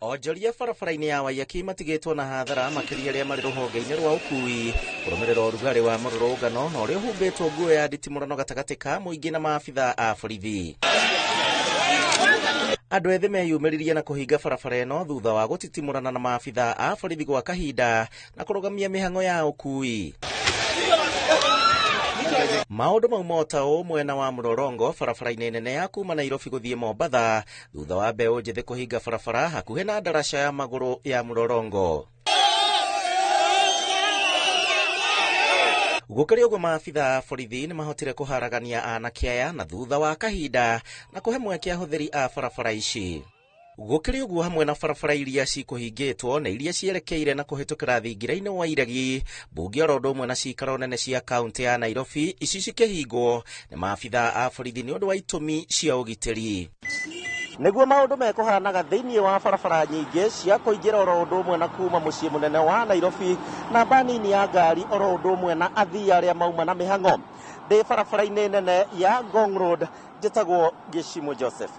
Onjoria barabara-inĩ ya Waiyaki matigĩtwo na hathara makĩria arĩa marĩ rũhonge-inĩ rwa ũkui kũrũmĩrĩra ũrugarĩ wa mũrũrũngano na ũrĩa ũhumbĩtwo nguo ya nditimũrano gatagatĩ ka mũingĩ na maabithaa a borithi. Andũ ethĩ meyumĩririe na kũhinga barabara ĩno thutha wa gũtitimũrana na maabithaa a borithi gwa kahinda na kũrũgamia mĩhang'o ya ũkui. Maũndũ mau mota mwena wa Mlolongo barabara-inĩ nene ya kuma Nairobi gũthiĩ Mombatha thutha wa mbeũ njĩthĩ kũhinga barabara hakuhĩ na ndaraca ya magũrũ ya Mlolongo. Gũkĩrĩ ũguo maabithaa a borithi nĩ mahotire kũharagania anake aya na thutha wa kahinda na kũhe mweke ahũthĩri a barabara ici. Gũkĩrĩ ũguo hamwe na barabara iria cikũhingĩtwo na iria cierekeire na kũhĩtũkĩra thingira-inĩ wa iregi, mbunge oro ũndũ ũmwe na ciikaro nene cia kaunti ya Nairobi ici cikĩhingwo nĩ maabithaa a borithi nĩ ũndũ wa itũmi cia ũgitĩri. Nĩguo maũndũ mekũhanaga thĩinĩ wa barabara nyingĩ cia kũingĩra oro ũndũ ũmwe na kuma mũciĩ mũnene wa Nairobi, namba nini ya ngari oro ũndũ ũmwe na athii arĩa mauma na mĩhang'o. Ndĩ barabara-inĩ nene ya Ngong Road, njĩtagwo Gĩcimo Joseph.